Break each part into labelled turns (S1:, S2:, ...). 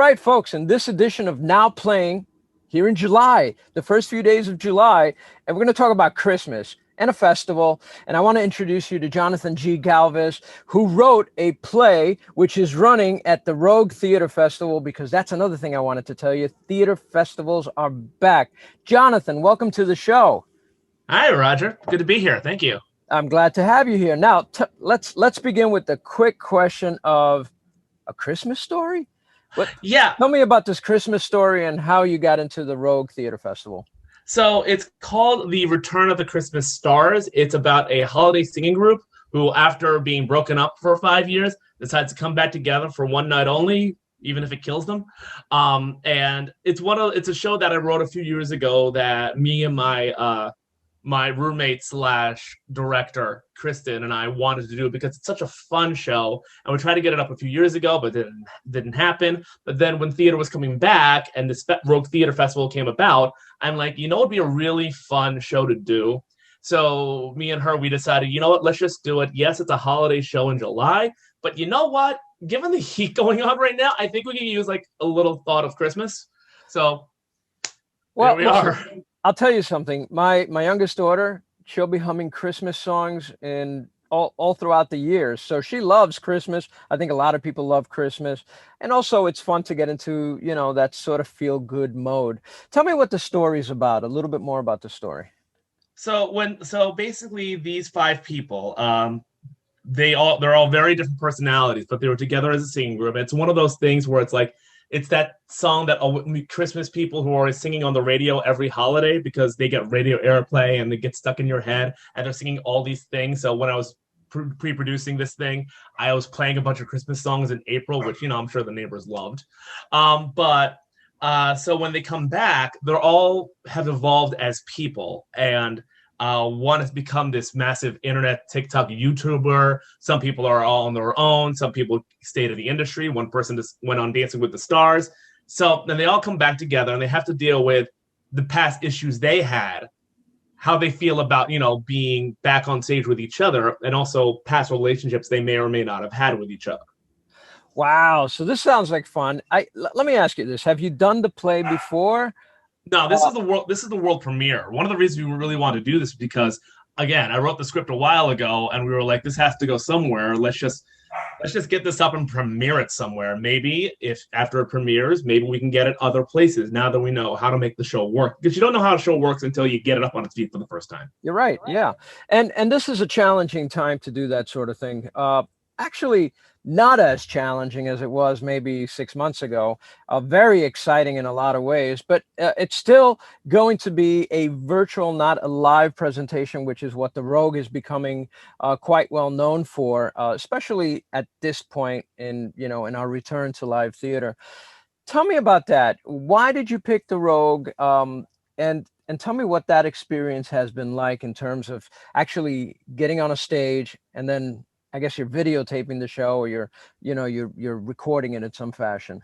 S1: right, folks, in this edition of Now Playing, here in July, the first few days of July, and we're going to talk about Christmas and a festival. And I want to introduce you to Jonathan G. Galvez, who wrote a play which is running at the Rogue Theater Festival, because that's another thing I wanted to tell you. Theater festivals are back. Jonathan, welcome to the show.
S2: Hi, Roger. Good to be here. Thank you.
S1: I'm glad to have you here. Now, let's begin with the quick question of a Christmas story.
S2: Yeah.
S1: Tell me about this Christmas story and how you got into the Rogue Theater Festival.
S2: So it's called The Return of the Christmas Stars. It's about a holiday singing group who, after being broken up for 5 years, decides to come back together for one night only, even if it kills them. And it's a show that I wrote a few years ago that me and my roommate / director, Kristen, and I wanted to do it because it's such a fun show. And we tried to get it up a few years ago, but it didn't happen. But then when theater was coming back and the Rogue Theater Festival came about, I'm like, you know, it'd be a really fun show to do. So me and her, we decided, you know what, let's just do it. Yes, it's a holiday show in July, but you know what? Given the heat going on right now, I think we can use like a little thought of Christmas. So
S1: well,
S2: there we are.
S1: I'll tell you something. My youngest daughter, she'll be humming Christmas songs in all throughout the years. So she loves Christmas. I think a lot of people love Christmas. And also it's fun to get into, you know, that sort of feel good mode. Tell me what the story's about, a little bit more about the story.
S2: So basically these 5 people, they're all very different personalities, but they were together as a singing group. It's one of those things where it's like, it's that song that Christmas people who are singing on the radio every holiday because they get radio airplay and they get stuck in your head and they're singing all these things. So when I was pre-producing this thing, I was playing a bunch of Christmas songs in April, which, you know, I'm sure the neighbors loved. So when they come back, they're all have evolved as people, and one has become this massive internet TikTok YouTuber. Some people are all on their own. Some people stayed in the industry. One person just went on Dancing with the Stars. So then they all come back together and they have to deal with the past issues they had, how they feel about, you know, being back on stage with each other, and also past relationships they may or may not have had with each other.
S1: Wow. So this sounds like fun. Let me ask you this. Have you done the play before?
S2: No, this is the world premiere. One of the reasons we really want to do this is because, again, I wrote the script a while ago, and we were like, this has to go somewhere. Let's just get this up and premiere it somewhere. Maybe if after it premieres, maybe we can get it other places. Now that we know how to make the show work, because you don't know how a show works until you get it up on its feet for the first time.
S1: You're right. Yeah, and this is a challenging time to do that sort of thing. Actually, not as challenging as it was maybe 6 months ago. Very exciting in a lot of ways, but it's still going to be a virtual, not a live presentation, which is what the Rogue is becoming quite well known for, especially at this point in our return to live theater. Tell me about that. Why did you pick the Rogue? And tell me what that experience has been like in terms of actually getting on a stage, and then I guess you're videotaping the show, or you're recording it in some fashion.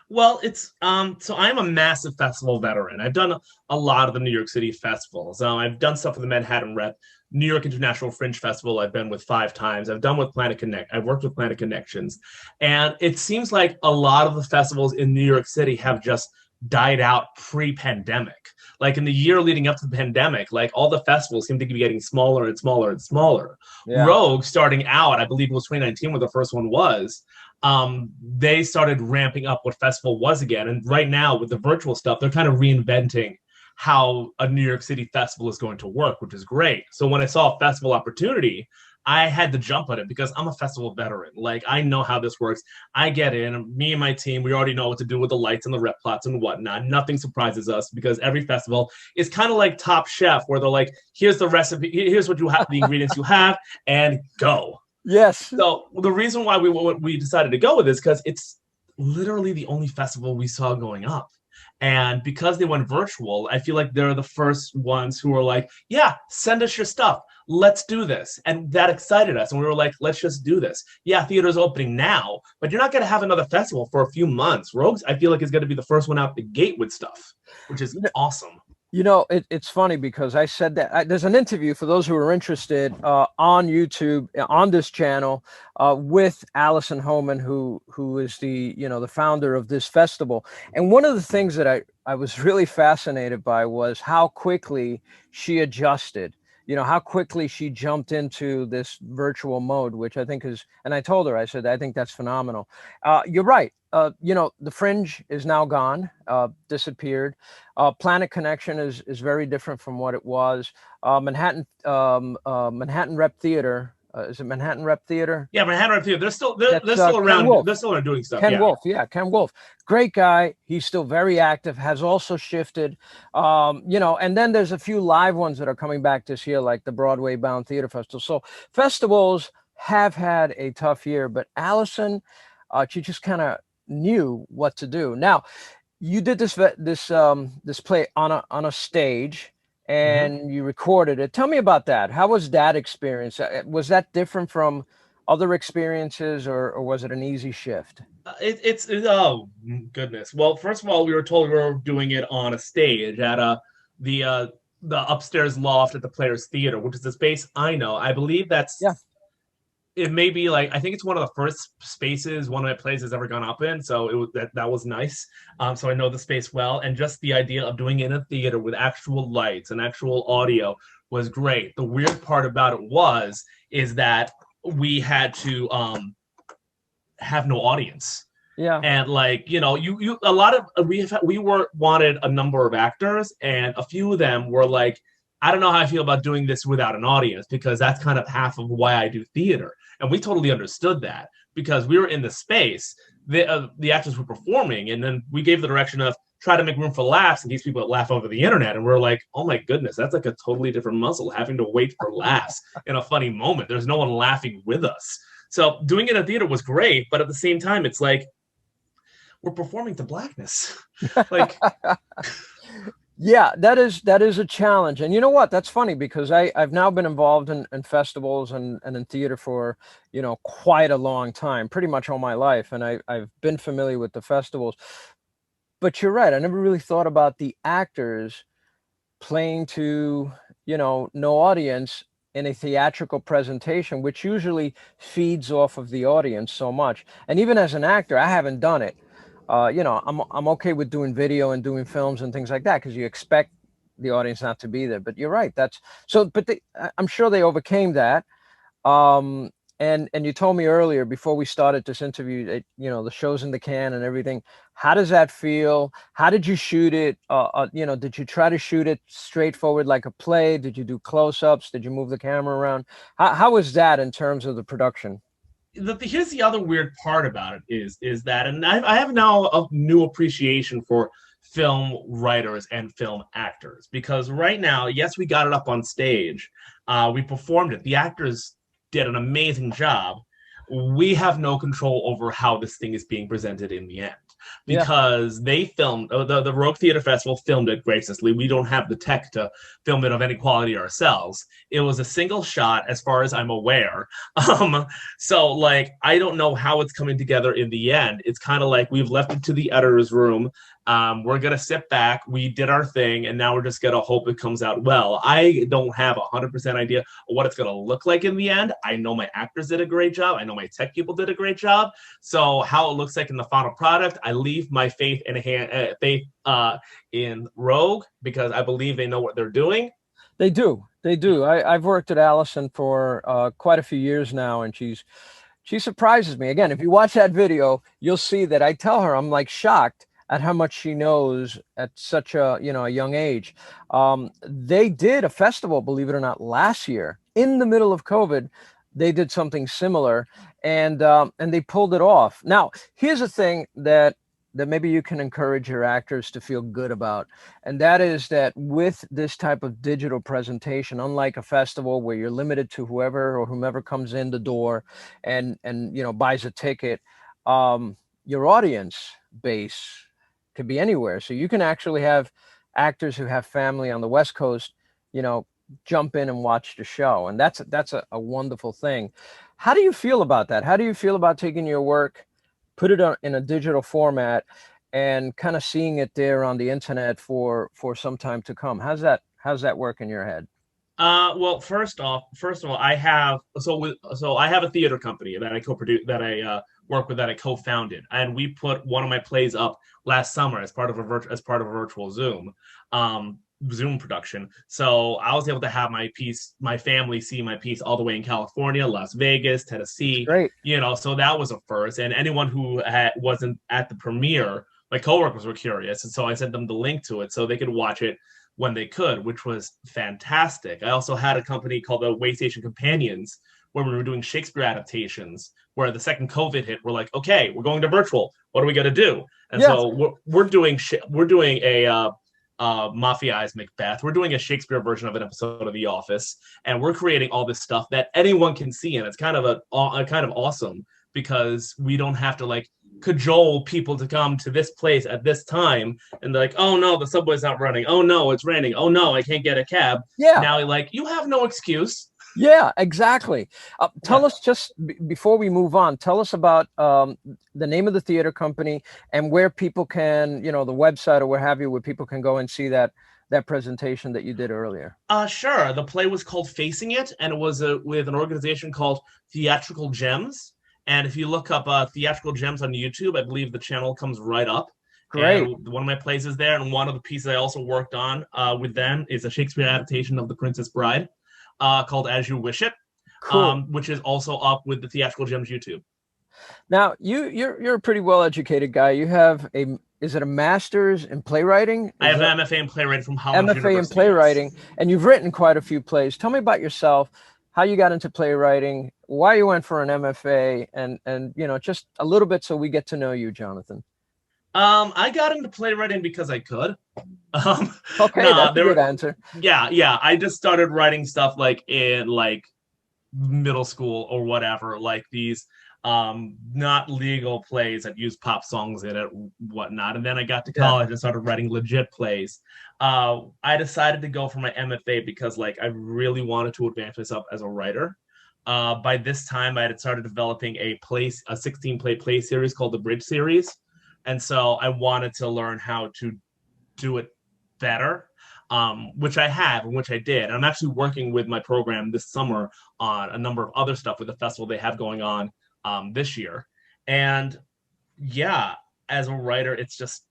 S2: Well, it's so I'm a massive festival veteran. I've done a lot of the New York City festivals. I've done stuff with the Manhattan Rep, New York International Fringe Festival. I've been with 5 times. I've done with Planet Connect. I've worked with Planet Connections, and it seems like a lot of the festivals in New York City have just died out pre-pandemic. Like in the year leading up to the pandemic, like all the festivals seem to be getting smaller and smaller and smaller. Yeah. Rogue, starting out, I believe it was 2019 when the first one was, they started ramping up what festival was again. And right now with the virtual stuff, they're kind of reinventing how a New York City festival is going to work, which is great. So when I saw a festival opportunity, I had to jump on it because I'm a festival veteran. Like, I know how this works. I get in, me and my team, we already know what to do with the lights and the rep plots and whatnot. Nothing surprises us because every festival is kind of like Top Chef, where they're like, here's the recipe, here's what you have, the ingredients you have, and go.
S1: Yes.
S2: So the reason why we decided to go with this, because it's literally the only festival we saw going up. And because they went virtual, I feel like they're the first ones who were like, yeah, send us your stuff. Let's do this. And that excited us. And we were like, let's just do this. Yeah, theater's opening now, but you're not going to have another festival for a few months. Rogues, I feel like, is going to be the first one out the gate with stuff, which is awesome.
S1: It's funny because I said that there's an interview for those who are interested on YouTube on this channel with Allison Homan, who is the founder of this festival. And one of the things that I was really fascinated by was how quickly she adjusted. How quickly she jumped into this virtual mode, which I think is, and I told her, I said, I think that's phenomenal. You're right. The Fringe is now gone, disappeared. Planet Connection is very different from what it was. Manhattan Rep Theater. Is it Manhattan Rep Theater?
S2: Yeah, Manhattan Rep Theater. They're
S1: That's
S2: still
S1: Ken
S2: around.
S1: Wolf.
S2: They're still doing stuff.
S1: Ken
S2: Yeah.
S1: Wolf, yeah, Ken Wolf, great guy. He's still very active. Has also shifted, And then there's a few live ones that are coming back this year, like the Broadway Bound Theater Festival. So festivals have had a tough year, but Allison, she just kind of knew what to do. Now, you did this play on a stage
S2: Mm-hmm.
S1: and you recorded it. Tell me about that. How was that experience? Was that different from other experiences, or was it an easy shift?
S2: Oh goodness. Well, first of all, we were told we were doing it on a stage at the uh the upstairs loft at the Players Theater, which is the space I know. I believe
S1: Yeah.
S2: it may be like I think it's one of the first spaces one of my plays has ever gone up in. So that was nice. So I know the space well, and just the idea of doing it in a theater with actual lights and actual audio was great. The weird part about it is that we had to have no audience.
S1: Yeah.
S2: And like you a lot of we were wanted a number of actors, and a few of them were like, I don't know how I feel about doing this without an audience, because that's kind of half of why I do theater. And we totally understood that, because we were in the space, the actors were performing, and then we gave the direction of try to make room for laughs and these people that laugh over the internet. And we're like, oh my goodness, that's like a totally different muscle, having to wait for laughs in a funny moment. There's no one laughing with us. So doing it in a theater was great, but at the same time, it's like we're performing to blackness. Like,
S1: Yeah, that is a challenge. And you know what? That's funny because I've now been involved in festivals and in theater for, quite a long time, pretty much all my life. And I've been familiar with the festivals. But you're right. I never really thought about the actors playing to, no audience in a theatrical presentation, which usually feeds off of the audience so much. And even as an actor, I haven't done it. I'm okay with doing video and doing films and things like that because you expect the audience not to be there. But you're right. That's so. But I'm sure they overcame that. Um, and you told me earlier before we started this interview that the show's in the can and everything. How does that feel? How did you shoot it? Did you try to shoot it straightforward like a play? Did you do close-ups? Did you move the camera around? How was that in terms of the production?
S2: here's the other weird part about it is that, and I have now a new appreciation for film writers and film actors, because right now, yes, we got it up on stage, we performed it, the actors did an amazing job. We have no control over how this thing is being presented in the end,
S1: Yeah,
S2: because they filmed the Rogue Theater Festival filmed it graciously. We don't have the tech to film it of any quality ourselves. It was a single shot, as far as I'm aware. Um, so like I don't know how it's coming together in the end. It's kind of like we've left it to the editor's room. We're gonna sit back. We did our thing, and now we're just gonna hope it comes out well. I don't have 100% idea of what it's gonna look like in the end. I know my actors did a great job. I know my tech people did a great job. So how it looks like in the final product, I leave my faith in Rogue, because I believe they know what they're doing.
S1: they do. They do. I've worked at Allison for quite a few years now, and she surprises me. Again, if you watch that video, you'll see that I tell her I'm like shocked at how much she knows at such a young age. They did a festival, believe it or not, last year in the middle of COVID. They did something similar, and they pulled it off. Now, here's a thing that maybe you can encourage your actors to feel good about, and that is that with this type of digital presentation, unlike a festival where you're limited to whoever or whomever comes in the door and buys a ticket, your audience base could be anywhere. So you can actually have actors who have family on the West Coast, you know, jump in and watch the show. And that's a wonderful thing. How do you feel about that? How do you feel about taking your work, put it in a digital format, and kind of seeing it there on the internet for some time to come? How's that work in your head?
S2: Well, first of all, I have a theater company that I co-produce, that I work with, that I co-founded, and we put one of my plays up last summer as part of a virtual Zoom production. So I was able to have my family see my piece all the way in California, Las Vegas,
S1: That's
S2: Tennessee.
S1: great.
S2: So that was a first. And anyone who wasn't at the premiere, my coworkers were curious, and so I sent them the link to it so they could watch it when they could, which was fantastic. I also had a company called the Waystation Companions, where we were doing Shakespeare adaptations. Where the second COVID hit, we're like, okay, we're going to virtual. What are we going to do? And
S1: Yes.
S2: so we're doing a Mafiai's Macbeth. We're doing a Shakespeare version of an episode of The Office, and we're creating all this stuff that anyone can see, and it's kind of kind of awesome because we don't have to like cajole people to come to this place at this time, and they're like, oh no, the subway's not running, oh no, it's raining, oh no, I can't get a cab.
S1: Yeah.
S2: Now, like, you have no excuse.
S1: Yeah, exactly. Tell
S2: Yeah.
S1: us just before we move on, tell us about the name of the theater company and where people can, the website or what have you, where people can go and see that presentation that you did earlier.
S2: Sure. The play was called Facing It, and it was with an organization called Theatrical Gems. And if you look up Theatrical Gems on YouTube, I believe the channel comes right up.
S1: Great.
S2: And one of my plays is there, and one of the pieces I also worked on with them is a Shakespeare adaptation of The Princess Bride, called As You Wish It,
S1: Cool.
S2: which is also up with the Theatrical Gems YouTube.
S1: Now, you're a pretty well-educated guy. You have is it a master's in playwriting?
S2: I have an MFA in playwriting from Holland
S1: MFA
S2: University.
S1: in playwriting, and you've written quite a few plays. Tell me about yourself, how you got into playwriting, why you went for an MFA, and just a little bit so we get to know you, Jonathan.
S2: I got into playwriting because I could.
S1: Okay, that's a good answer.
S2: Yeah. I just started writing stuff like in like middle school or whatever, like these not legal plays that use pop songs in it, whatnot. And then I got to college and started writing legit plays. I decided to go for my MFA because like I really wanted to advance myself as a writer. By this time, I had started developing a 16 play series called the Bridge series. And so I wanted to learn how to do it better, which I have and which I did. And I'm actually working with my program this summer on a number of other stuff with the festival they have going on this year. And yeah, as a writer, it's just,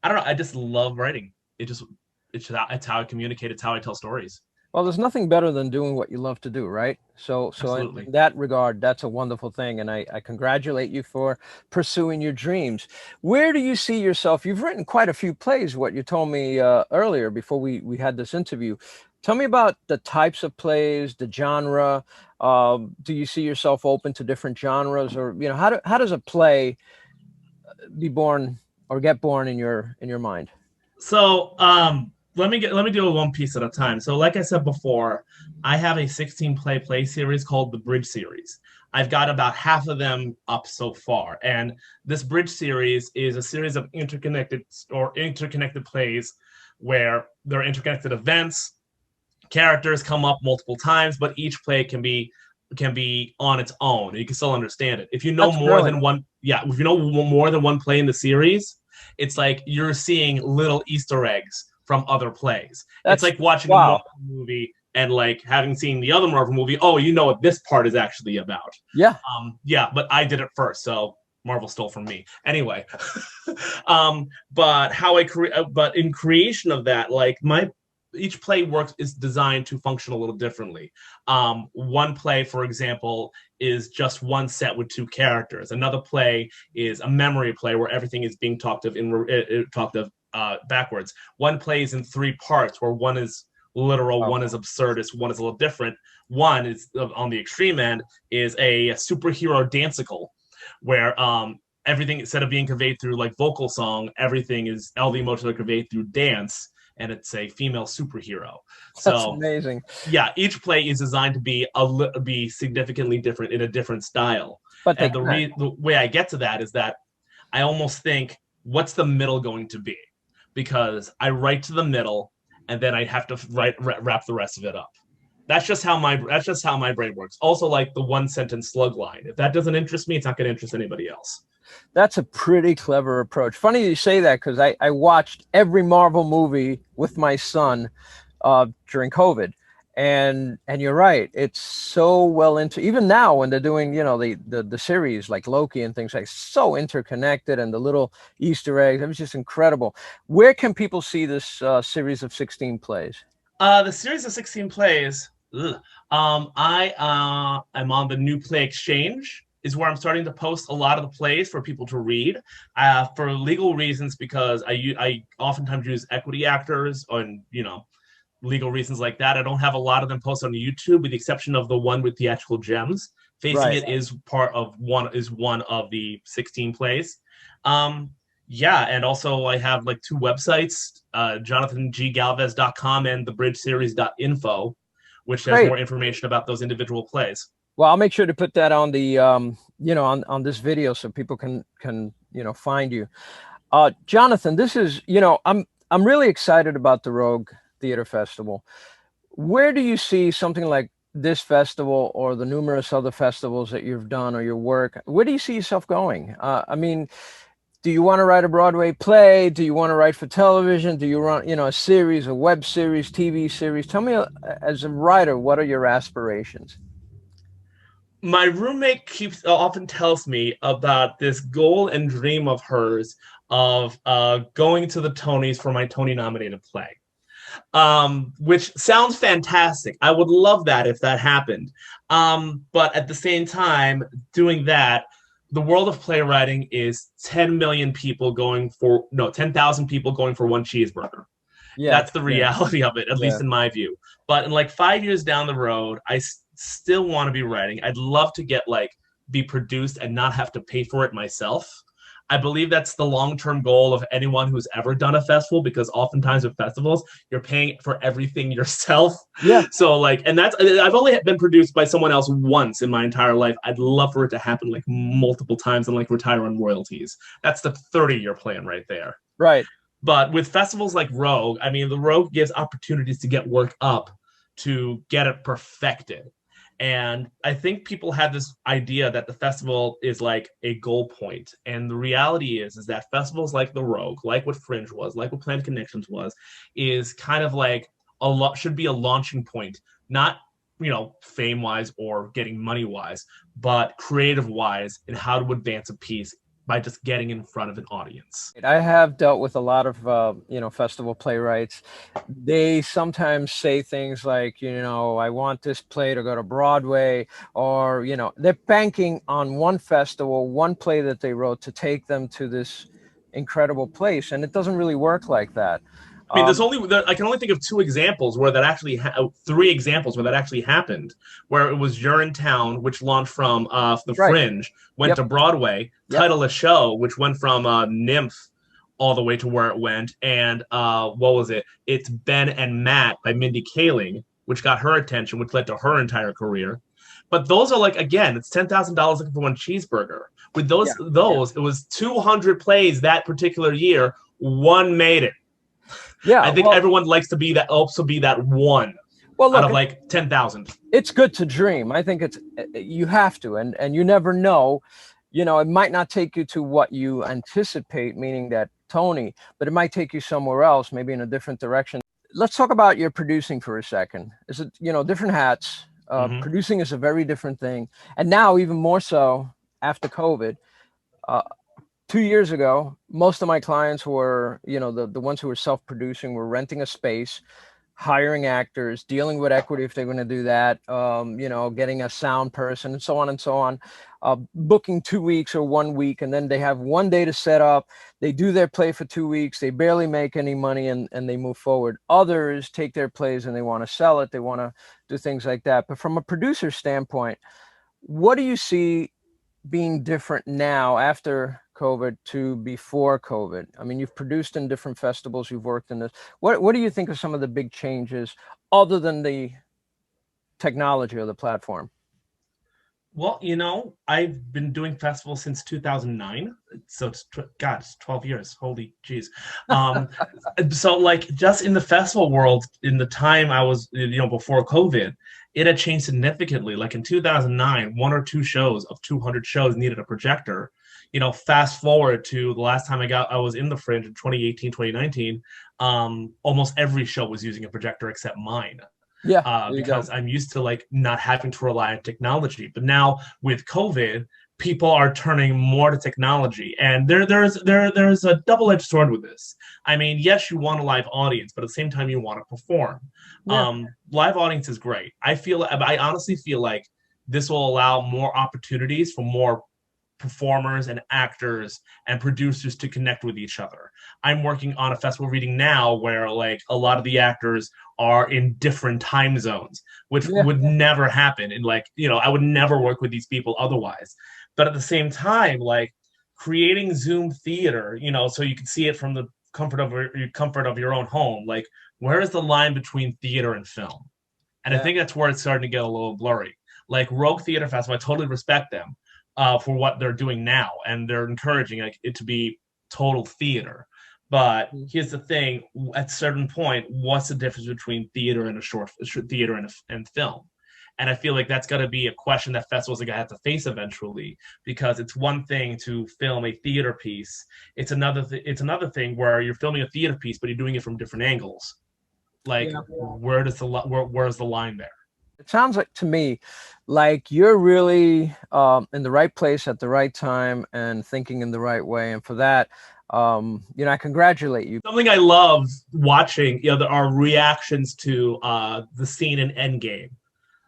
S2: I don't know, I just love writing. It's how I communicate. It's how I tell stories.
S1: Well, there's nothing better than doing what you love to do, right? So
S2: Absolutely.
S1: in that regard, that's a wonderful thing. And I congratulate you for pursuing your dreams. Where do you see yourself? You've written quite a few plays, what you told me earlier before we had this interview. Tell me about the types of plays, the genre. Do you see yourself open to different genres, or how does a play be born or get born in your mind?
S2: So let me do one piece at a time. So like I said before, I have a 16 play series called the Bridge series. I've got about half of them up so far, and this Bridge series is a series of interconnected plays where there are interconnected events. Characters come up multiple times, but each play can be on its own. You can still understand it. If you know more than one, if you know more than one play in the series, it's like you're seeing little Easter eggs from other plays. It's like watching a Marvel movie and like having seen the other Marvel movie. Oh, you know what this part is actually about.
S1: Yeah.
S2: But I did it first, so Marvel stole from me. Anyway, but in creation of that, like each play is designed to function a little differently. One play, for example, is just one set with two characters. Another play is a memory play where everything is being talked of backwards. One play is in three parts, where one is literal, one is absurdist, one is a little different. One is on the extreme end is a superhero dancical, where everything, instead of being conveyed through like vocal song, all the emotions are conveyed through dance. And it's a female superhero.
S1: That's amazing.
S2: Yeah, each play is designed to be significantly different in a different style. But the way I get to that is that I almost think, what's the middle going to be? Because I write to the middle, and then I have to wrap the rest of it up. That's just how my brain works. Also, like the one sentence slug line. If that doesn't interest me, it's not going to interest anybody else.
S1: That's a pretty clever approach. Funny you say that, because I watched every Marvel movie with my son during COVID. And you're right. It's so well into, even now when they're doing, the series like Loki and things, like, so interconnected, and the little Easter eggs. It was just incredible. Where can people see this series of 16 plays?
S2: The series of 16 plays. I'm on the New Play Exchange, is where I'm starting to post a lot of the plays for people to read. For legal reasons, because I oftentimes use equity actors and legal reasons like that. I don't have a lot of them posted on YouTube, with the exception of the one with Theatrical Gems. Facing
S1: Right.
S2: It is one of the 16 plays. Yeah, and also I have like two websites, JonathanGGalvez.com and thebridgeseries.info, which has
S1: Great.
S2: more information about those individual plays.
S1: Well, I'll make sure to put that on the, on this video, so people can, find you. Jonathan, this is, I'm really excited about the Rogue Theater Festival. Where do you see something like this festival, or the numerous other festivals that you've done, or your work? Where do you see yourself going? I mean, do you want to write a Broadway play? Do you want to write for television? Do you want, a series, a web series, TV series? Tell me, as a writer, what are your aspirations?
S2: My roommate often tells me about this goal and dream of hers of going to the Tonys for my Tony nominated play, which sounds fantastic. I would love that if that happened. But at the same time, doing that, the world of playwriting is 10 million people going for, no, 10,000 people going for one cheeseburger.
S1: Yeah.
S2: That's the reality of it, at least in my view. But in like 5 years down the road, I still want to be writing. I'd love to be produced and not have to pay for it myself. I believe that's the long-term goal of anyone who's ever done a festival, because oftentimes with festivals, you're paying for everything yourself.
S1: Yeah.
S2: So I've only been produced by someone else once in my entire life. I'd love for it to happen like multiple times and retire on royalties. That's the 30-year plan right there.
S1: Right.
S2: But with festivals like Rogue, I mean, the Rogue gives opportunities to get work up, to get it perfected. And I think people have this idea that the festival is like a goal point. And the reality is that festivals like the Rogue, like what Fringe was, like what Planned Connections was, is kind of like should be a launching point, not, fame-wise or getting money-wise, but creative-wise, in how to advance a piece by just getting in front of an audience.
S1: I have dealt with a lot of, festival playwrights. They sometimes say things like, I want this play to go to Broadway, or, they're banking on one festival, one play that they wrote, to take them to this incredible place. And it doesn't really work like that.
S2: I mean, I can only think of two examples where that actually, three examples where that actually happened, where it was Urinetown, which launched from the Fringe, went to Broadway, Title a Show, which went from Nymph all the way to where it went, and what was it? It's Ben and Matt by Mindy Kaling, which got her attention, which led to her entire career. But those are again, it's $10,000 looking for one cheeseburger. With those, it was 200 plays that particular year. One made it. Yeah, I think everyone likes to be that one out of 10,000.
S1: It's good to dream. I think you have to, and you never know. It might not take you to what you anticipate, meaning that Tony, but it might take you somewhere else, maybe in a different direction. Let's talk about your producing for a second. Is it, different hats? Producing is a very different thing, and now even more so after COVID. 2 years ago, most of my clients were, the ones who were self-producing, were renting a space, hiring actors, dealing with equity if they're going to do that, getting a sound person, and so on and so on, booking 2 weeks or 1 week, and then they have one day to set up. They do their play for 2 weeks. They barely make any money, and they move forward. Others take their plays and they want to sell it. They want to do things like that. But from a producer standpoint, what do you see being different now after COVID to before COVID? I mean, you've produced in different festivals, you've worked in this. What do you think are some of the big changes other than the technology or the platform?
S2: Well, I've been doing festivals since 2009. So it's 12 years. Holy jeez. So just in the festival world, in the time I was, before COVID, it had changed significantly. Like in 2009, one or two shows of 200 shows needed a projector. fast forward to the last time I was in the Fringe in 2018, 2019, almost every show was using a projector except mine.
S1: Yeah, there you go.
S2: Because I'm used to like not having to rely on technology. But now with COVID, people are turning more to technology, and there's a double-edged sword with this. I mean, yes, you want a live audience, but at the same time, you want to perform.
S1: Yeah.
S2: Live audience is great. I honestly feel like this will allow more opportunities for more performers and actors and producers to connect with each other. I'm working on a festival reading now where like a lot of the actors are in different time zones, which
S1: Yeah.
S2: would never happen. And like, I would never work with these people otherwise. But at the same time, like creating Zoom theater, so you can see it from the comfort of your own home. Like, where is the line between theater and film? And I
S1: Yeah.
S2: think that's where it's starting to get a little blurry. Like Rogue Theater Festival, I totally respect them for what they're doing now, and they're encouraging like it to be total theater. But here's the thing: at a certain point, what's the difference between theater and theater and film? And I feel like that's got to be a question that festivals are going to have to face eventually, because it's one thing to film a theater piece. It's another thing where you're filming a theater piece, but you're doing it from different angles. Like,
S1: Yeah.
S2: where's the line there?
S1: It sounds like to me like you're really in the right place at the right time and thinking in the right way. And for that, I congratulate you.
S2: Something I love watching, there are reactions to the scene in Endgame.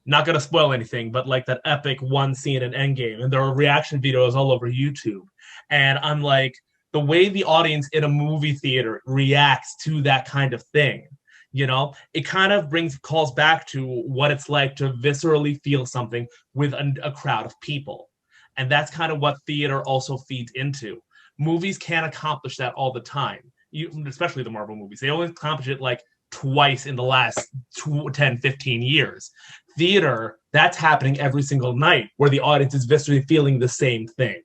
S2: Not gonna spoil anything, but like that epic one scene in Endgame, and there are reaction videos all over YouTube. And I'm like, the way the audience in a movie theater reacts to that kind of thing, it kind of calls back to what it's like to viscerally feel something with a crowd of people. And that's kind of what theater also feeds into. Movies can't accomplish that all the time, especially the Marvel movies. They only accomplish it like twice in the last 10, 15 years. Theater, that's happening every single night where the audience is viscerally feeling the same thing.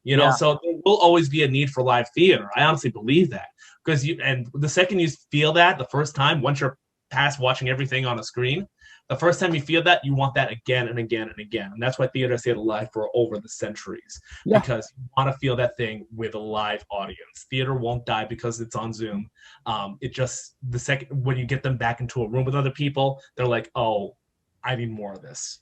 S1: Yeah.
S2: So there will always be a need for live theater. I honestly believe that, because and the second you feel that the first time, once you're past watching everything on a screen, the first time you feel that, you want that again and again and again. And that's why theater has stayed alive for over the centuries, because you want to feel that thing with a live audience. Theater won't die because it's on Zoom. It just, the second when you get them back into a room with other people, they're like, oh, I need more of this.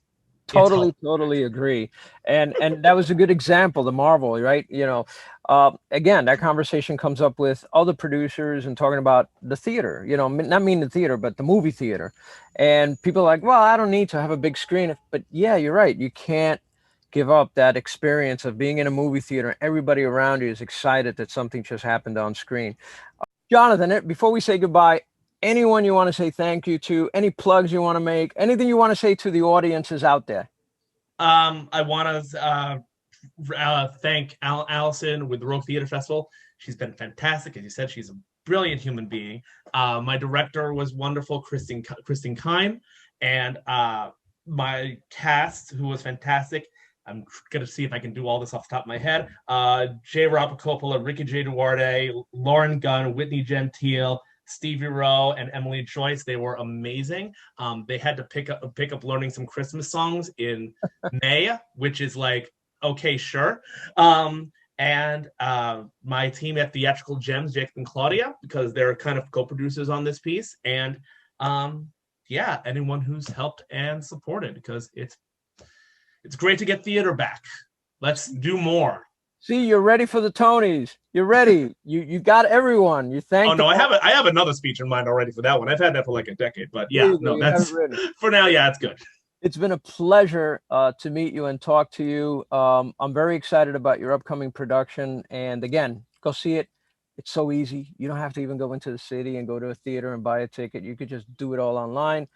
S1: Totally agree. And that was a good example, the Marvel, right? Again, that conversation comes up with other producers and talking about the theater, not mean the theater, but the movie theater. And people are like, well, I don't need to have a big screen. But yeah, you're right. You can't give up that experience of being in a movie theater. Everybody around you is excited that something just happened on screen. Jonathan, before we say goodbye, anyone you want to say thank you to, any plugs you want to make, anything you want to say to the audiences out there?
S2: I want to thank Allison with the Rogue Theater Festival. She's been fantastic. As you said, she's a brilliant human being. My director was wonderful, Kristen Keim, and my cast, who was fantastic. I'm going to see if I can do all this off the top of my head. J. Robert Coppola, Ricky J. Duarte, Lauren Gunn, Whitney Gentile, Stevie Roe, and Emily Joyce. They were amazing. They had to pick up learning some Christmas songs in May, which is like, okay, sure. And my team at Theatrical Gems, Jacob and Claudia, because they're kind of co-producers on this piece. And anyone who's helped and supported, because it's great to get theater back. Let's do more.
S1: See, you're ready for the Tonys. You're ready. You got everyone. You thank.
S2: Oh no, I have another speech in mind already for that one. I've had that for like a decade, but yeah, no, that's for now. Yeah, it's good.
S1: It's been a pleasure to meet you and talk to you. I'm very excited about your upcoming production. And again, go see it. It's so easy. You don't have to even go into the city and go to a theater and buy a ticket. You could just do it all online.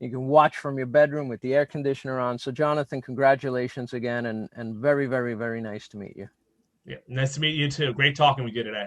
S1: You can watch from your bedroom with the air conditioner on. So Jonathan, congratulations again, and very, very, very nice to meet you.
S2: Yeah, nice to meet you too. Great talking with you today.